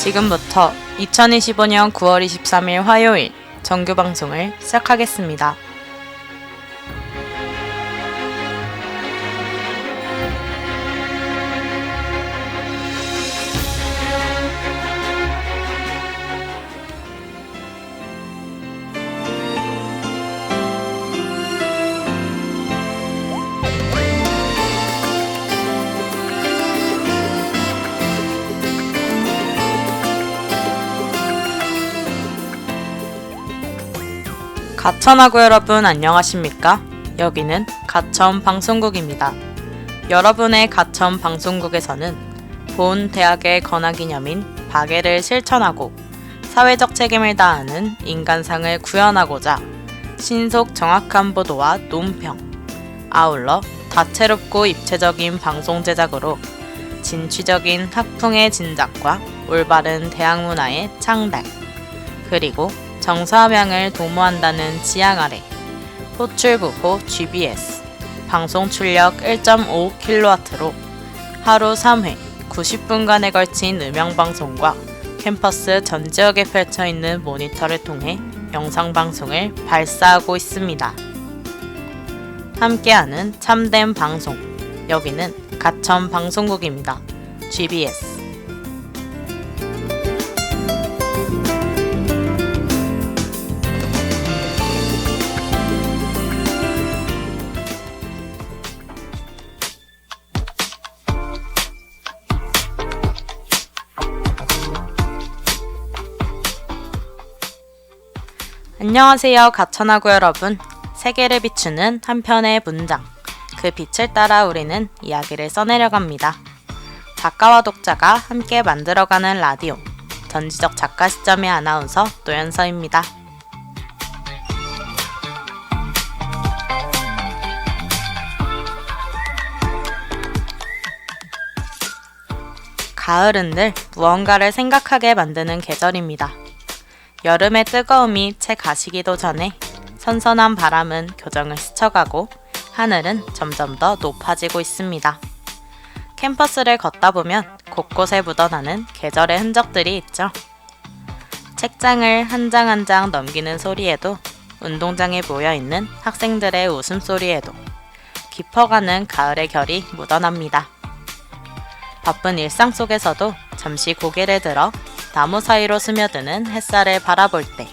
지금부터 2025년 9월 23일 화요일 정규 방송을 시작하겠습니다. 가천하고 여러분 안녕하십니까? 여기는 가천 방송국입니다. 여러분의 가천 방송국에서는 본 대학의 건화기념인 박애를 실천하고 사회적 책임을 다하는 인간상을 구현하고자 신속 정확한 보도와 논평, 아울러 다채롭고 입체적인 방송 제작으로 진취적인 학풍의 진작과 올바른 대학 문화의 창달, 그리고 정사함양을 도모한다는 지향 아래 호출부호 GBS 방송 출력 1.5kW로 하루 3회 90분간에 걸친 음영방송과 캠퍼스 전 지역에 펼쳐있는 모니터를 통해 영상방송을 발사하고 있습니다. 함께하는 참된 방송, 여기는 가천 방송국입니다. GBS. 안녕하세요 가천하고 여러분. 세계를 비추는 한 편의 문장, 그 빛을 따라 우리는 이야기를 써내려갑니다. 작가와 독자가 함께 만들어가는 라디오, 전지적 작가 시점의 아나운서 노현서입니다. 가을은 늘 무언가를 생각하게 만드는 계절입니다. 여름의 뜨거움이 채 가시기도 전에 선선한 바람은 교정을 스쳐가고 하늘은 점점 더 높아지고 있습니다. 캠퍼스를 걷다 보면 곳곳에 묻어나는 계절의 흔적들이 있죠. 책장을 한 장 한 장 넘기는 소리에도, 운동장에 모여있는 학생들의 웃음소리에도 깊어가는 가을의 결이 묻어납니다. 바쁜 일상 속에서도 잠시 고개를 들어 나무 사이로 스며드는 햇살을 바라볼 때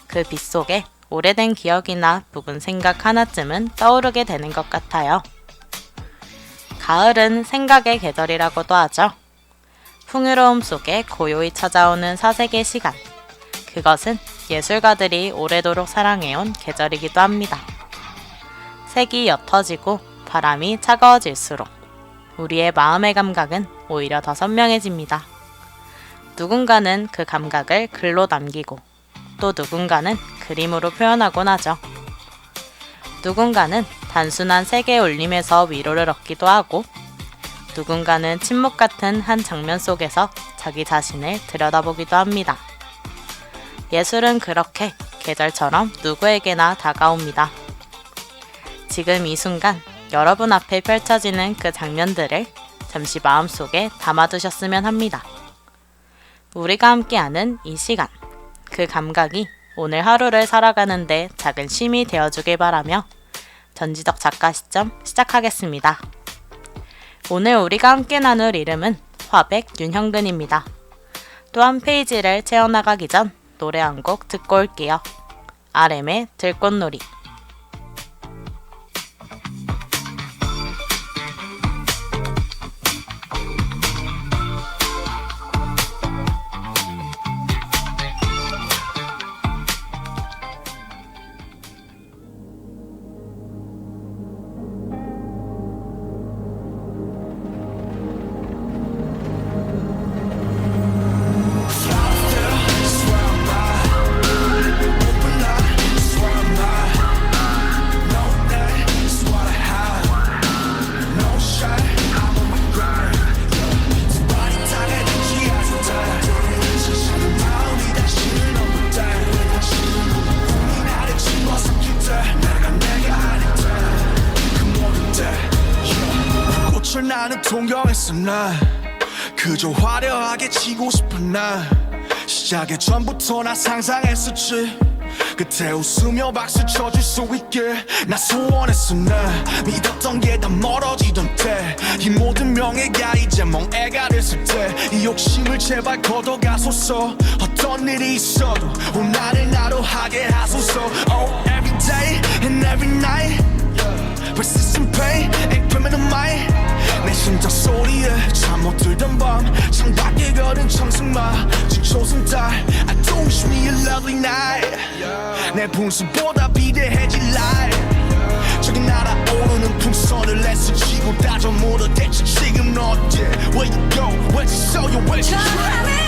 그 빛 속에 오래된 기억이나 묵은 생각 하나쯤은 떠오르게 되는 것 같아요. 가을은 생각의 계절이라고도 하죠. 풍요로움 속에 고요히 찾아오는 사색의 시간, 그것은 예술가들이 오래도록 사랑해온 계절이기도 합니다. 색이 옅어지고 바람이 차가워질수록 우리의 마음의 감각은 오히려 더 선명해집니다. 누군가는 그 감각을 글로 남기고 또 누군가는 그림으로 표현하곤 하죠. 누군가는 단순한 색의 울림에서 위로를 얻기도 하고, 누군가는 침묵 같은 한 장면 속에서 자기 자신을 들여다보기도 합니다. 예술은 그렇게 계절처럼 누구에게나 다가옵니다. 지금 이 순간 여러분 앞에 펼쳐지는 그 장면들을 잠시 마음속에 담아두셨으면 합니다. 우리가 함께하는 이 시간, 그 감각이 오늘 하루를 살아가는데 작은 쉼이 되어주길 바라며 전지적 작가 시점 시작하겠습니다. 오늘 우리가 함께 나눌 이름은 화백 윤형근입니다. 또 한 페이지를 채워나가기 전 노래 한 곡 듣고 올게요. RM의 들꽃놀이. 나는 동경했어 난 그저 화려하게 치고 싶은 날 시작의 전부터 나 상상했었지 그때 웃으며 박수 쳐줄 수 있게 나 소원했어 나 믿었던 게 다 멀어지던 때 이 모든 명예가 이제 멍해가 됐을 때 이 욕심을 제발 걷어가소서 어떤 일이 있어도 오늘을 나로 하게 하소서 Oh every day and every night Persistent pain and criminal mind 내 심장 소리에 잠 못 들던 밤 창밖에 걸은 청승마 지초선 달 I do wish me a lovely night 내 분수보다 비대해질 life 저기 날아오르는 풍선을 애쓰지고 다져 물어 대체 지금 너 어때 Where you go where'd you sow your where'd you try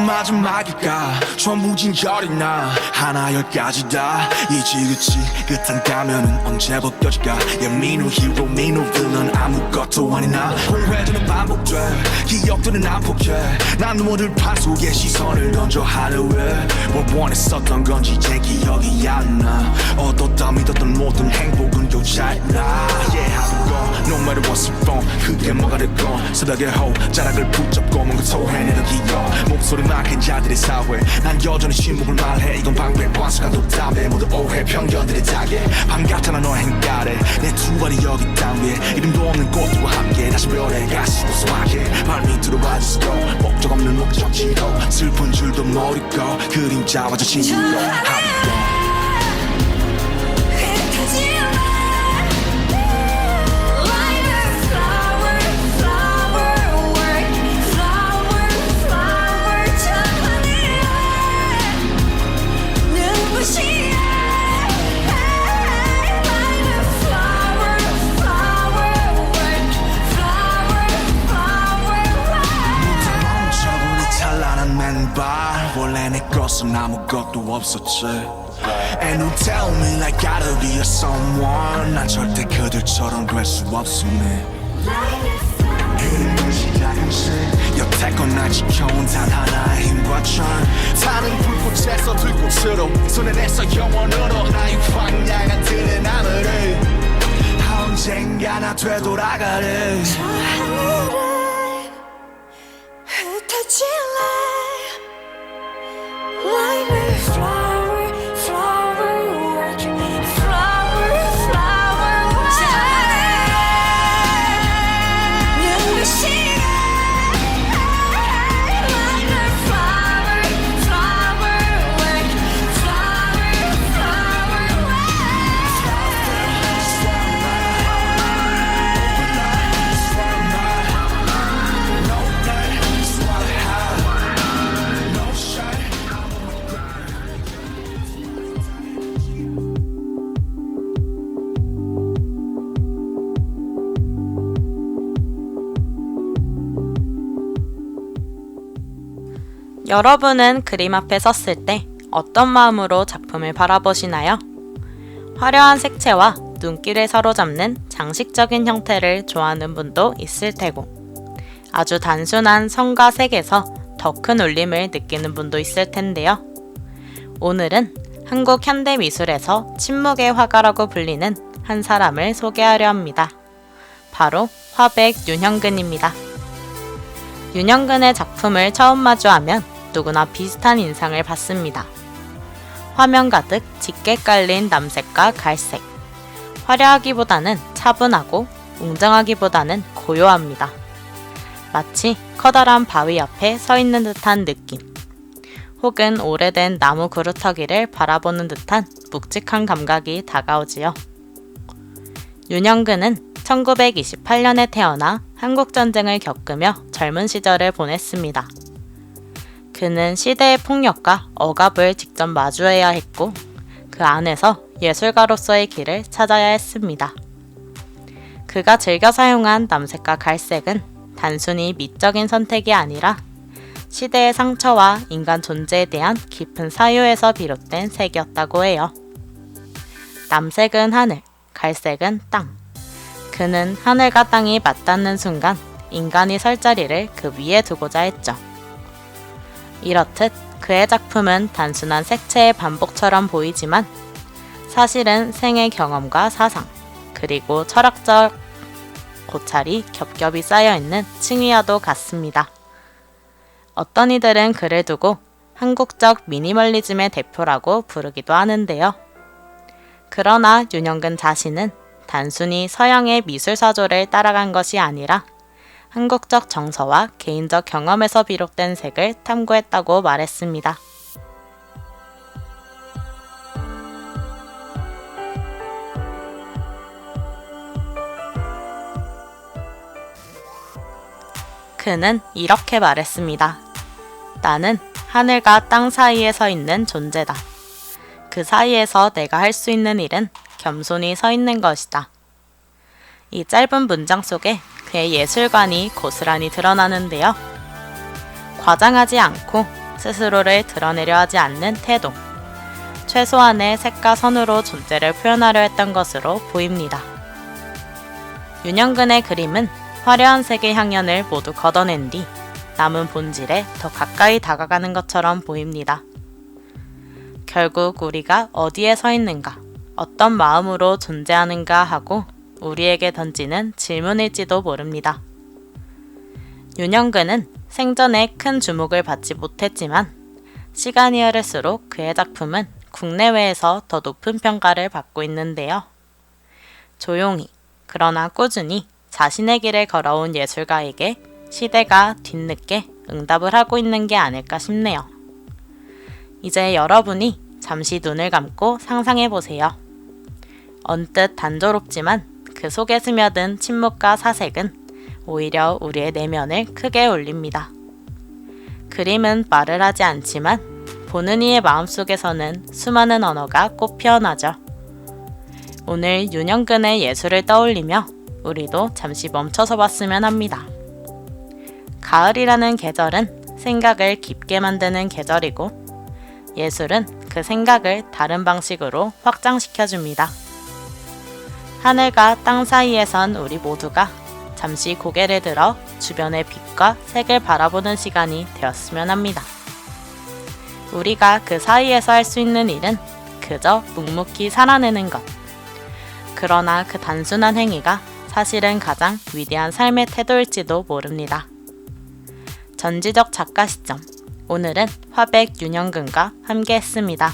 마지막일까 전부 진결이 나 하나 열까지 다 이지그치 끝한 가면은 언제 벗겨질까 Yeah me no hero me no villain 아무것도 아닌 나 공회전은 반복돼 기억들은 안 포기해 난 눈물을 판 속에 시선을 던져 하루에 뭘 원했었던 건지 이제 기억이 안 나 얻었다 믿었던 모든 행복은 교차했나 Yeah 하는 건 no matter what's wrong 그게 뭐가 됐건 새벽에 호자락을 붙잡고 뭔가 토해내는 기억 목소리만 큰 자들의 사회 난 여전히 침묵을 말해 이건 방패 관습과도 담배 모두 오해 편견들의 타겟 반갑잖아 너의 행가래 내 두 발이 여기 땅 위에 이름도 없는 꽃들과 함께 다시 별에 가시고 소확해 발밑으로 와주시고 목적 없는 목적지로 슬픈 줄도 모르고 그림자와 저 친구로 하루도 원래 내 것은 아무것도 없었지 And you tell me like gotta be a someone 난 절대 그들처럼 될 수 없음네 그림은 시작은지 여태껏 날 지켜온 단 하나의 힘과 전 타는 불꽃에서 들꽃으로 손에 내서 영원으로 나의 황량한 들의 나무를 언젠가 나 되돌아가래 저 하늘을 흩어질래 Like a flower, flower work, flower, flower work. 눈부시게 like a flower, flower work, flower, flower 여러분은 그림 앞에 섰을 때 어떤 마음으로 작품을 바라보시나요? 화려한 색채와 눈길을 사로잡는 장식적인 형태를 좋아하는 분도 있을 테고 아주 단순한 선과 색에서 더 큰 울림을 느끼는 분도 있을 텐데요. 오늘은 한국 현대미술에서 침묵의 화가라고 불리는 한 사람을 소개하려 합니다. 바로 화백 윤형근입니다. 윤형근의 작품을 처음 마주하면 누구나 비슷한 인상을 받습니다. 화면 가득 짙게 깔린 남색과 갈색. 화려하기보다는 차분하고 웅장하기보다는 고요합니다. 마치 커다란 바위 앞에 서 있는 듯한 느낌. 혹은 오래된 나무 그루터기를 바라보는 듯한 묵직한 감각이 다가오지요. 윤형근은 1928년에 태어나 한국전쟁을 겪으며 젊은 시절을 보냈습니다. 그는 시대의 폭력과 억압을 직접 마주해야 했고 그 안에서 예술가로서의 길을 찾아야 했습니다. 그가 즐겨 사용한 남색과 갈색은 단순히 미적인 선택이 아니라 시대의 상처와 인간 존재에 대한 깊은 사유에서 비롯된 색이었다고 해요. 남색은 하늘, 갈색은 땅. 그는 하늘과 땅이 맞닿는 순간 인간이 설 자리를 그 위에 두고자 했죠. 이렇듯 그의 작품은 단순한 색채의 반복처럼 보이지만 사실은 생애 경험과 사상, 그리고 철학적 고찰이 겹겹이 쌓여있는 층위와도 같습니다. 어떤 이들은 그를 두고 한국적 미니멀리즘의 대표라고 부르기도 하는데요. 그러나 윤영근 자신은 단순히 서양의 미술사조를 따라간 것이 아니라 한국적 정서와 개인적 경험에서 비롯된 색을 탐구했다고 말했습니다. 그는 이렇게 말했습니다. 나는 하늘과 땅 사이에 서 있는 존재다. 그 사이에서 내가 할 수 있는 일은 겸손히 서 있는 것이다. 이 짧은 문장 속에 그의 예술관이 고스란히 드러나는데요. 과장하지 않고 스스로를 드러내려 하지 않는 태도, 최소한의 색과 선으로 존재를 표현하려 했던 것으로 보입니다. 윤영근의 그림은 화려한 색의 향연을 모두 걷어낸 뒤 남은 본질에 더 가까이 다가가는 것처럼 보입니다. 결국 우리가 어디에 서 있는가, 어떤 마음으로 존재하는가 하고 우리에게 던지는 질문일지도 모릅니다. 윤영근은 생전에 큰 주목을 받지 못했지만 시간이 흐를수록 그의 작품은 국내외에서 더 높은 평가를 받고 있는데요. 조용히, 그러나 꾸준히 자신의 길을 걸어온 예술가에게 시대가 뒤늦게 응답을 하고 있는 게 아닐까 싶네요. 이제 여러분이 잠시 눈을 감고 상상해보세요. 언뜻 단조롭지만 그 속에 스며든 침묵과 사색은 오히려 우리의 내면을 크게 울립니다. 그림은 말을 하지 않지만 보는 이의 마음속에서는 수많은 언어가 꽃 피어나죠. 오늘 윤영근의 예술을 떠올리며 우리도 잠시 멈춰서 봤으면 합니다. 가을이라는 계절은 생각을 깊게 만드는 계절이고 예술은 그 생각을 다른 방식으로 확장시켜줍니다. 하늘과 땅 사이에 선 우리 모두가 잠시 고개를 들어 주변의 빛과 색을 바라보는 시간이 되었으면 합니다. 우리가 그 사이에서 할 수 있는 일은 그저 묵묵히 살아내는 것. 그러나 그 단순한 행위가 사실은 가장 위대한 삶의 태도일지도 모릅니다. 전지적 작가 시점. 오늘은 화백 윤영근과 함께 했습니다.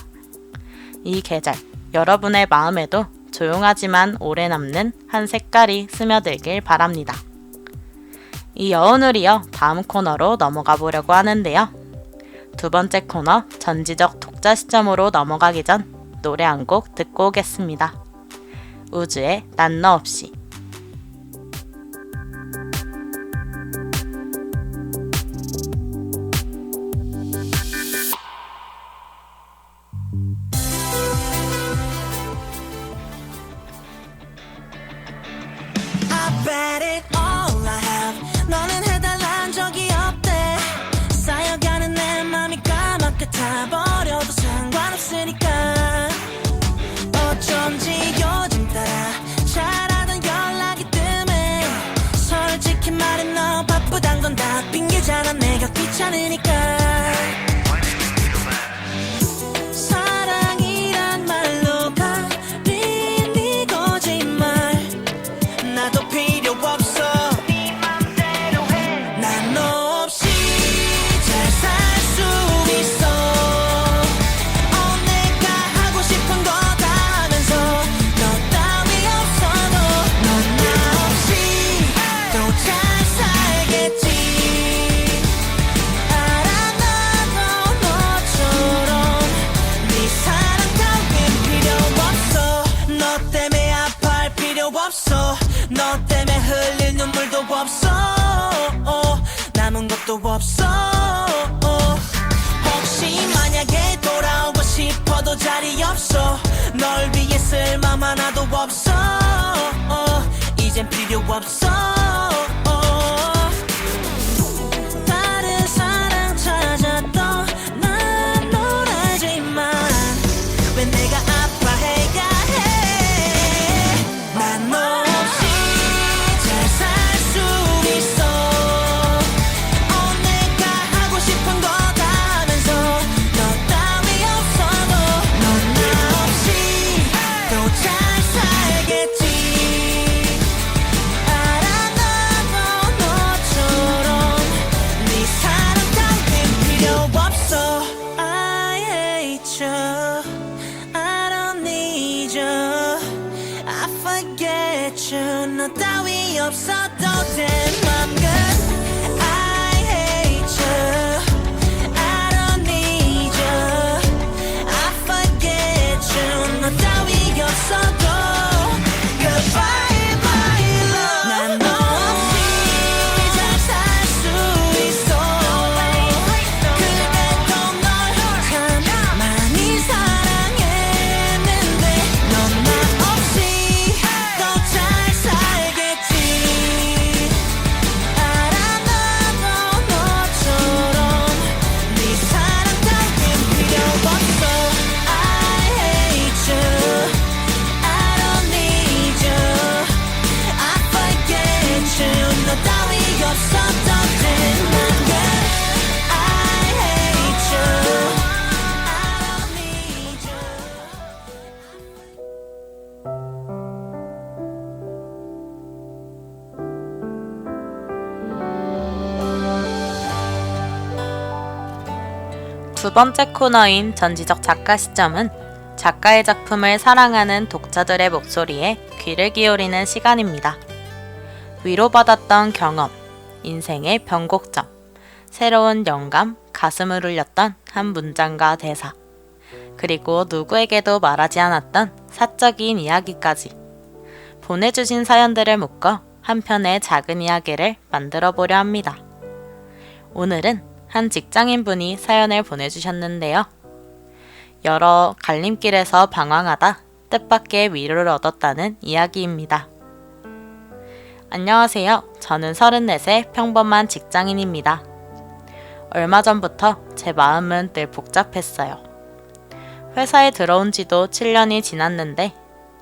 이 계절, 여러분의 마음에도 조용하지만 오래 남는 한 색깔이 스며들길 바랍니다. 이 여운을 이어 다음 코너로 넘어가 보려고 하는데요. 두 번째 코너 전지적 독자 시점으로 넘어가기 전 노래 한 곡 듣고 오겠습니다. 우주의 난 너 없이. I bet it all I have. 너는 해달란 적이 없대. 쌓여가는 내 맘이 까맣게 타버려도 상관없으니까. 어쩐지 요즘 따라 잘하던 연락이 뜸해. 솔직히 말해 너 바쁘단 건 다 핑계잖아. 내가 귀찮으니까. 사랑이란 말로 가린 네 거짓말 나도 필요 없어. 네 맘대로 해. 난 너 없이 잘 살 수 있어. 내가 하고 싶은 거 다 하면서 너 따위 없어도 넌 나 없이 또 잘 살겠지. 알아 나도 너처럼 네 사랑 따윈 필요 없어. 너 때문에 아파할 필요 없어. 너 때문에 흘릴 눈물도 없어. 남은 것도 없어. 혹시 만약에 돌아오고 싶어도 자리 없어. 널 위해 쓸 맘 하나도 없어. 이젠 필요 없어. 다른 사랑처럼 두 번째 코너인 전지적 작가 시점은 작가의 작품을 사랑하는 독자들의 목소리에 귀를 기울이는 시간입니다. 위로받았던 경험, 인생의 변곡점, 새로운 영감, 가슴을 울렸던 한 문장과 대사, 그리고 누구에게도 말하지 않았던 사적인 이야기까지 보내주신 사연들을 묶어 한 편의 작은 이야기를 만들어 보려 합니다. 오늘은 한 직장인분이 사연을 보내주셨는데요. 여러 갈림길에서 방황하다 뜻밖의 위로를 얻었다는 이야기입니다. 안녕하세요. 저는 34세 평범한 직장인입니다. 얼마 전부터 제 마음은 늘 복잡했어요. 회사에 들어온 지도 7년이 지났는데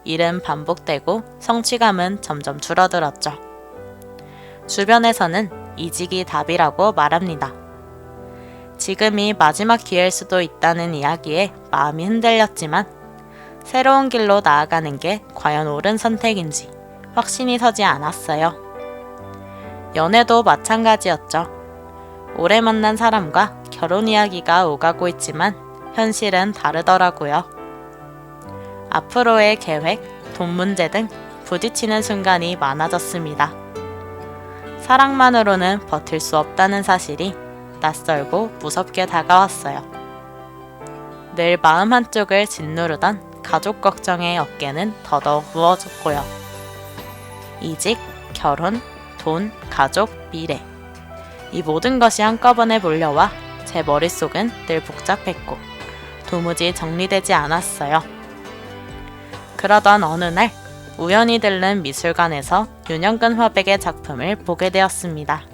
일은 반복되고 성취감은 점점 줄어들었죠. 주변에서는 이직이 답이라고 말합니다. 지금이 마지막 기회일 수도 있다는 이야기에 마음이 흔들렸지만 새로운 길로 나아가는 게 과연 옳은 선택인지 확신이 서지 않았어요. 연애도 마찬가지였죠. 오래 만난 사람과 결혼 이야기가 오가고 있지만 현실은 다르더라고요. 앞으로의 계획, 돈 문제 등 부딪히는 순간이 많아졌습니다. 사랑만으로는 버틸 수 없다는 사실이 낯설고 무섭게 다가왔어요. 늘 마음 한쪽을 짓누르던 가족 걱정의 어깨는 더더욱 무거워졌고요. 이직, 결혼, 돈, 가족, 미래. 이 모든 것이 한꺼번에 몰려와 제 머릿속은 늘 복잡했고 도무지 정리되지 않았어요. 그러던 어느 날 우연히 들른 미술관에서 윤영근 화백의 작품을 보게 되었습니다.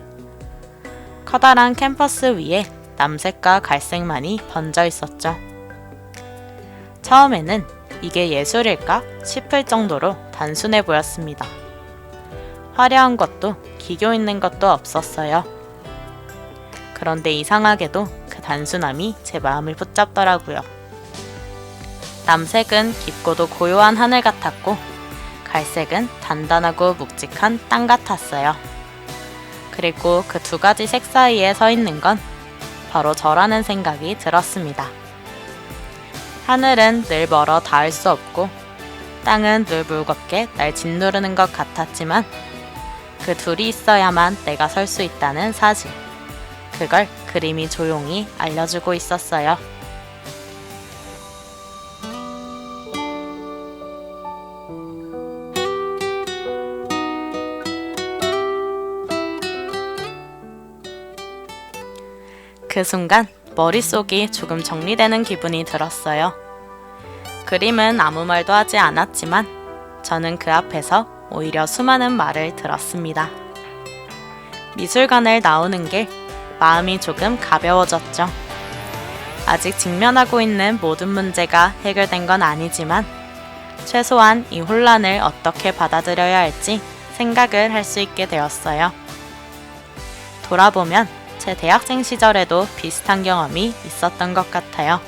커다란 캔버스 위에 남색과 갈색만이 번져 있었죠. 처음에는 이게 예술일까 싶을 정도로 단순해 보였습니다. 화려한 것도 기교 있는 것도 없었어요. 그런데 이상하게도 그 단순함이 제 마음을 붙잡더라고요. 남색은 깊고도 고요한 하늘 같았고 갈색은 단단하고 묵직한 땅 같았어요. 그리고 그 두 가지 색 사이에 서 있는 건 바로 저라는 생각이 들었습니다. 하늘은 늘 멀어 닿을 수 없고 땅은 늘 무겁게 날 짓누르는 것 같았지만 그 둘이 있어야만 내가 설 수 있다는 사실. 그걸 그림이 조용히 알려주고 있었어요. 그 순간 머릿속이 조금 정리되는 기분이 들었어요. 그림은 아무 말도 하지 않았지만 저는 그 앞에서 오히려 수많은 말을 들었습니다. 미술관을 나오는 길, 마음이 조금 가벼워졌죠. 아직 직면하고 있는 모든 문제가 해결된 건 아니지만 최소한 이 혼란을 어떻게 받아들여야 할지 생각을 할 수 있게 되었어요. 돌아보면 제 대학생 시절에도 비슷한 경험이 있었던 것 같아요.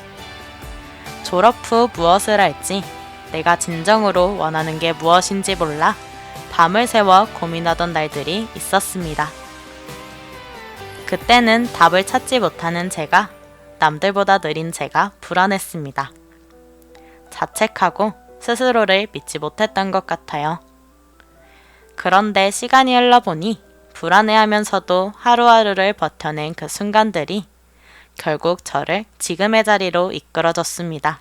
졸업 후 무엇을 할지, 내가 진정으로 원하는 게 무엇인지 몰라 밤을 새워 고민하던 날들이 있었습니다. 그때는 답을 찾지 못하는 제가, 남들보다 느린 제가 불안했습니다. 자책하고 스스로를 믿지 못했던 것 같아요. 그런데 시간이 흘러보니 불안해하면서도 하루하루를 버텨낸 그 순간들이 결국 저를 지금의 자리로 이끌어줬습니다.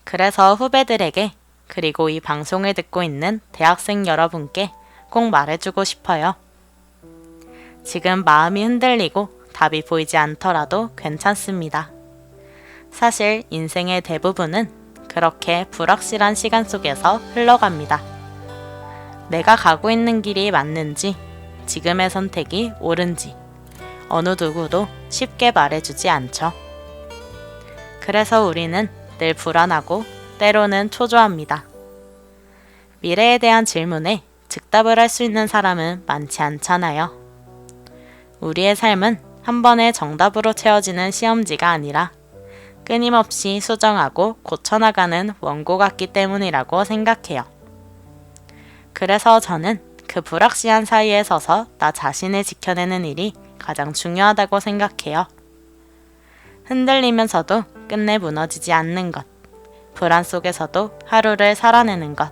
그래서 후배들에게, 그리고 이 방송을 듣고 있는 대학생 여러분께 꼭 말해주고 싶어요. 지금 마음이 흔들리고 답이 보이지 않더라도 괜찮습니다. 사실 인생의 대부분은 그렇게 불확실한 시간 속에서 흘러갑니다. 내가 가고 있는 길이 맞는지, 지금의 선택이 옳은지 어느 누구도 쉽게 말해주지 않죠. 그래서 우리는 늘 불안하고 때로는 초조합니다. 미래에 대한 질문에 즉답을 할 수 있는 사람은 많지 않잖아요. 우리의 삶은 한 번의 정답으로 채워지는 시험지가 아니라 끊임없이 수정하고 고쳐나가는 원고 같기 때문이라고 생각해요. 그래서 저는 그 불확실한 사이에 서서 나 자신을 지켜내는 일이 가장 중요하다고 생각해요. 흔들리면서도 끝내 무너지지 않는 것. 불안 속에서도 하루를 살아내는 것.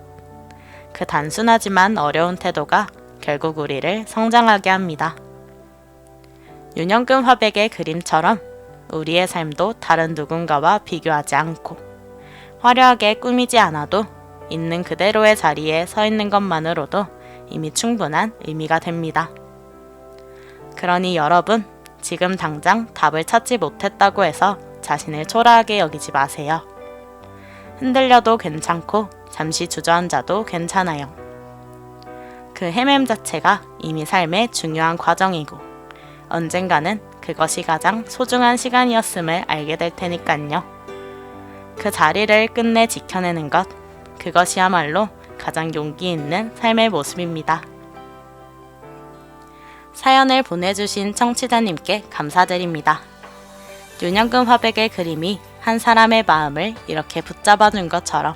그 단순하지만 어려운 태도가 결국 우리를 성장하게 합니다. 윤영금 화백의 그림처럼 우리의 삶도 다른 누군가와 비교하지 않고 화려하게 꾸미지 않아도 있는 그대로의 자리에 서 있는 것만으로도 이미 충분한 의미가 됩니다. 그러니 여러분, 지금 당장 답을 찾지 못했다고 해서 자신을 초라하게 여기지 마세요. 흔들려도 괜찮고 잠시 주저앉아도 괜찮아요. 그 헤맴 자체가 이미 삶의 중요한 과정이고 언젠가는 그것이 가장 소중한 시간이었음을 알게 될 테니깐요. 그 자리를 끝내 지켜내는 것, 그것이야말로 가장 용기 있는 삶의 모습입니다. 사연을 보내주신 청취자님께 감사드립니다. 윤영금 화백의 그림이 한 사람의 마음을 이렇게 붙잡아준 것처럼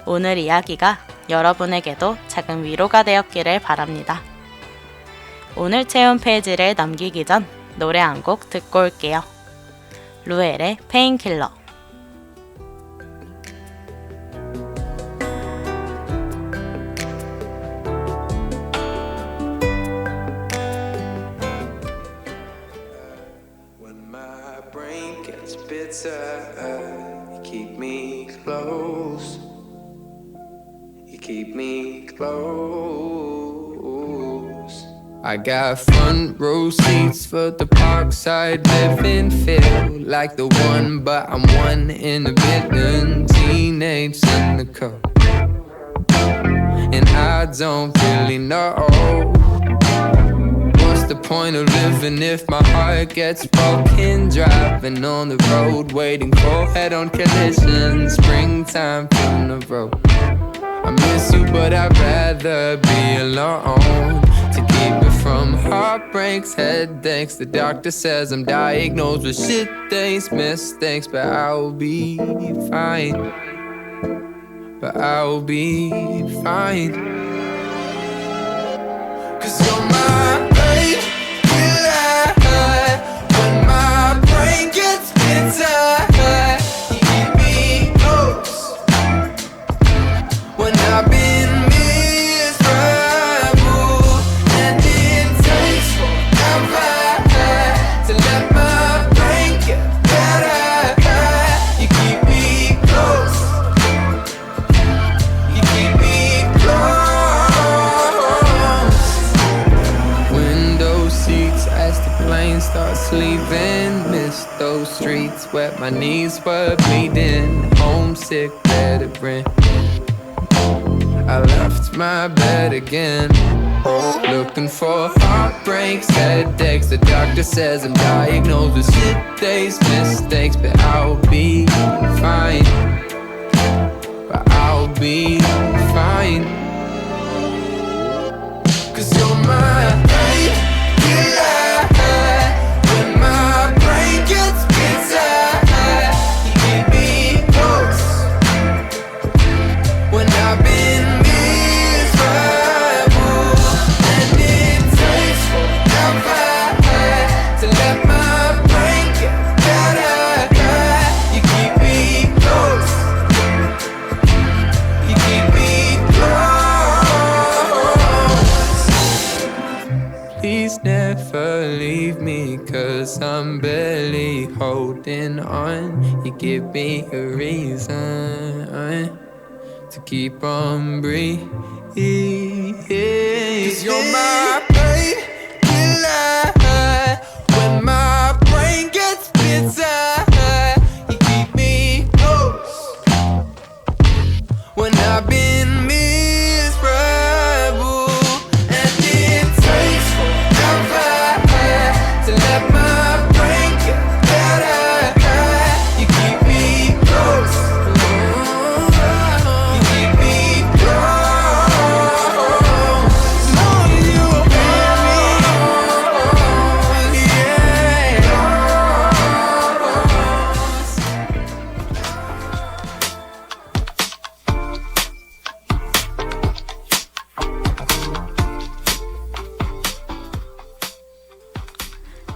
오늘 이야기가 여러분에게도 작은 위로가 되었기를 바랍니다. 오늘 체험 페이지를 넘기기 전 노래 한 곡 듣고 올게요. 루엘의 페인킬러. When my brain gets bitter, you keep me close. You keep me close. I got front row seats for the parkside living. Feel like the one, but I'm one in a billion. Teenage cynical, and I don't really know what's the point of living if my heart gets broken. Driving on the road, waiting for head-on collisions. Springtime from the road. I miss you, but I'd rather be alone. To keep me from heartbreaks, headaches. The doctor says I'm diagnosed with shit days, mistakes, but I'll be fine. But I'll be fine. 'Cause you're my painkiller. When my brain gets bitter, you keep me close. When I've been miserable, and it takes forever to let my brain get better. You keep me close. You keep me close. Window seats as the plane starts leaving. Miss those streets where my knees were bleeding. Homesick, veteran. I left my bed again, looking for heartbreaks, headaches. The doctor says I'm diagnosed with shit days, mistakes, but I'll be fine. But I'll be fine. 'Cause you're my painkiller. When my brain gets bitter, you keep me close. When I've been miserable, and it takes forever to let my brain get better. You keep me close. You keep me close. Please never leave me, 'cause I'm barely holding on. You give me a reason to keep on breathing. 'Cause you're my painkiller. When my brain gets bitter, you keep me close. When I've been miserable, and it takes forever to let my brain get better. You keep me close. You keep me close. Know you feel me, yeah.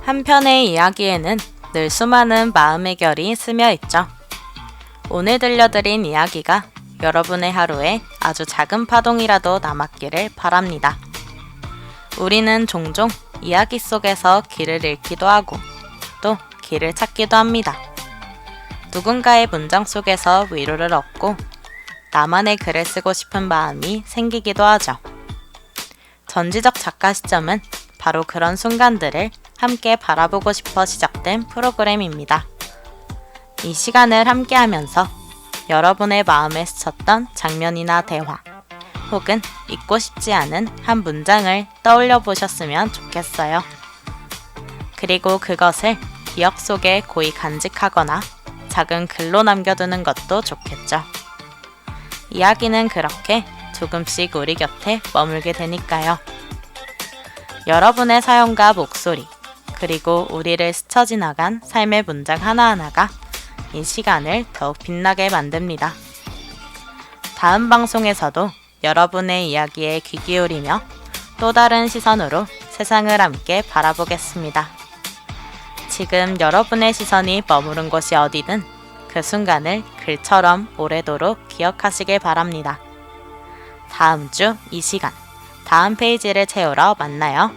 한편의 이야기에는 늘 수많은 마음의 결이 스며 있죠. 오늘 들려드린 이야기가 여러분의 하루에 아주 작은 파동이라도 남았기를 바랍니다. 우리는 종종 이야기 속에서 길을 잃기도 하고 또 길을 찾기도 합니다. 누군가의 문장 속에서 위로를 얻고 나만의 글을 쓰고 싶은 마음이 생기기도 하죠. 전지적 작가 시점은 바로 그런 순간들을 함께 바라보고 싶어 시작된 프로그램입니다. 이 시간을 함께 하면서 여러분의 마음에 스쳤던 장면이나 대화 혹은 잊고 싶지 않은 한 문장을 떠올려 보셨으면 좋겠어요. 그리고 그것을 기억 속에 고이 간직하거나 작은 글로 남겨두는 것도 좋겠죠. 이야기는 그렇게 조금씩 우리 곁에 머물게 되니까요. 여러분의 사연과 목소리, 그리고 우리를 스쳐 지나간 삶의 문장 하나하나가 이 시간을 더욱 빛나게 만듭니다. 다음 방송에서도 여러분의 이야기에 귀 기울이며 또 다른 시선으로 세상을 함께 바라보겠습니다. 지금 여러분의 시선이 머무른 곳이 어디든 그 순간을 글처럼 오래도록 기억하시길 바랍니다. 다음 주 이 시간, 다음 페이지를 채우러 만나요.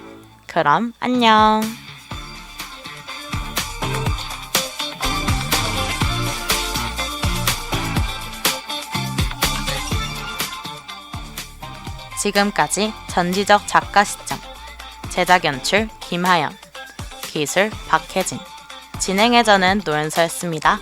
그럼 안녕. 지금까지 전지적 작가 시점, 제작 연출 김하연, 기술 박혜진, 진행의 저는 노연서였습니다.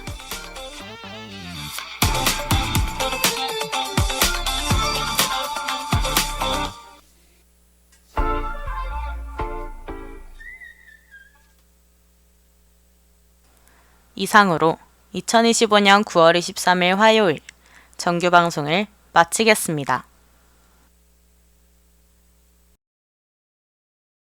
이상으로 2025년 9월 23일 화요일 정규 방송을 마치겠습니다.